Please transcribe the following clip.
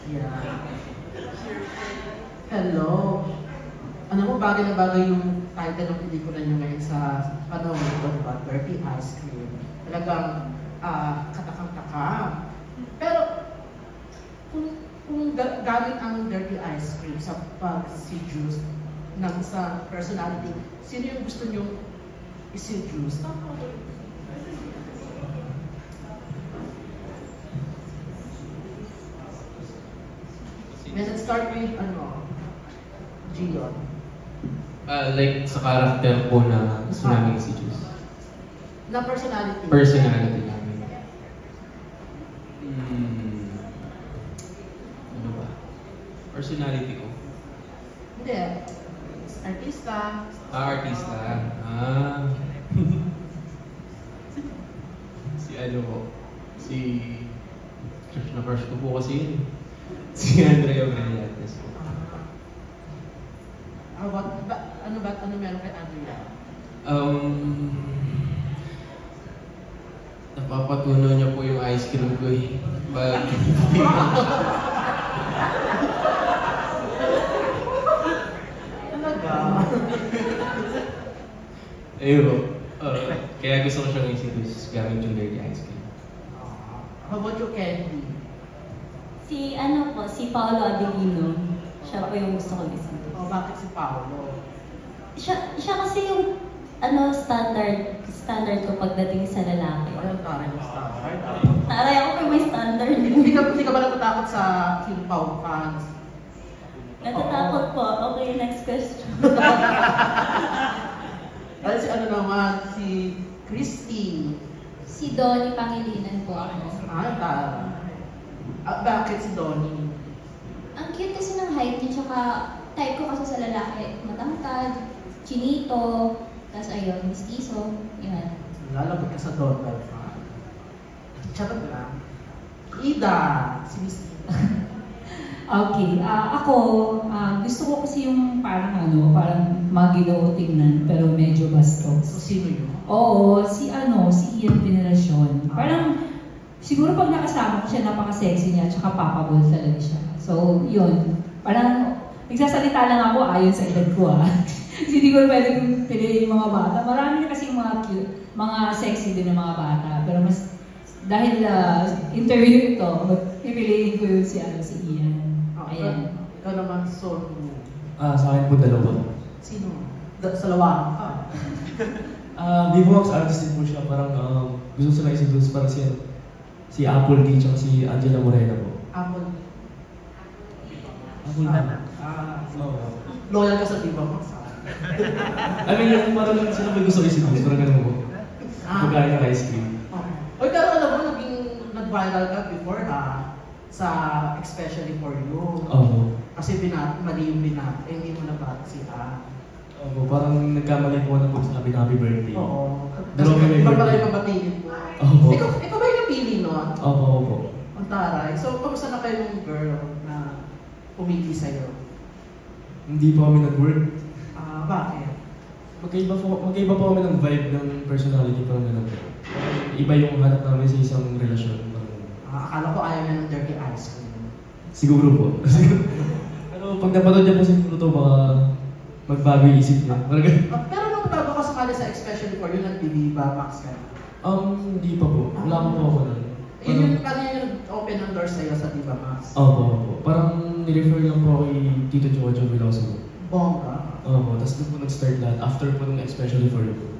Yeah. Hello. Ano mo, bagay na bagay yung title ng pelikula nyo ngayon sa panahon ito, diba? Dirty Ice Cream. Talagang katakang-taka. Pero, kung galing ang Dirty Ice Cream sa pag-seduce ng sa personality, sino yung gusto nyo i-seduce? Let's start with, Gion. Like sa character po na gusto namin i-seduce. Na personality. Personality namin. Ano ba? Personality ko? Hindi. Artista. Artista. Si ano po? Si... Crush na crush ko po kasi yun. Si Andrea Brillantes po. Ano meron kay Andrea? Napapatunaw niya po yung ice cream ko eh. Pag... Talaga? Ayun. Kaya gusto ko siyang i-seduce gamit yung dirty ice cream. How about you, Candy? Si Paolo Adelino. Siya po yung gusto ko i-seduce. Bakit si Paolo? Siya kasi yung standard ko pagdating sa lalaki. Walang taray ng standard. Taray ako kung may standard. Hindi ka ba natatakot sa Kim Pao fans? Natatakot po. Okay, next question. Dahil si Christy. Si Donnie Pangilinan po ako. Taray. Bakit si Donnie? Ang cute kasi ng height niya, tsaka type ko kasi sa lalaki, matangkad, chinito, tapos ayun, mistiso, yun. Lalabot ka sa Donald fan. Charot lang. Ida, si Miss Ida. Okay, ako, gusto ko kasi yung parang magilo tingnan, pero medyo bastos. So, sino yun? Oo, si Ian Veneracion. Parang, siguro pag nakasama ko siya, napaka-sexy niya, tsaka papabol talaga siya. So, yun. Parang, nagsasalita lang ako ayon sa edad ko Kasi hindi ko pwedeng piliin yung mga bata. Marami na kasi mga cute, mga sexy din ng mga bata. Pero mas, dahil interview ito, pipiliin ko yun si Ian. Ayan. Ikaw naman, so... Sa akin po dalawa. Sino? Sa lawa? Vivox artist din po siya. Parang gusto sila i-seduce para si Apple D at si Angela Morena po. Apple na. Loyal ka sa Diva Max. I mean, parang sila may gusto i-seduce. Parang ganun po. Pagkain ng ice cream. Oy, pero alam mo, nag-viral ka before sa Especially For You. Kasi mali yung hindi mo nabati siya. Parang nagkamali po na po sabi na happy birthday. Oo. Kasi iba pala yung mabatiin mo. Ikaw ba yung napili nun? Opo. Ang taray. So, kamusta na kayo yung girl na pumili sa'yo? Hindi po kami nag-work. Bakit? Magkaiba po kami ng vibe ng personality parang ganun. Iba yung hanap namin sa isang relasyon. Akala ko ayaw niya ng dirty ice cream. Siguro po. Pero pag napanood niya po siguro ito, baka magbago yung isip niya. Pero nung bago ka sumali sa Especially For You, nag-Diva Max ka? Hindi pa po. Wala ko po ako nun. Yun yung kanina open ng doors sa'yo sa Diva Max? Opo. Parang nirefer lang po kay Tito Jojo Veloso. Bongga? Tapos doon po nag-start lahat. After po nung Especially For You.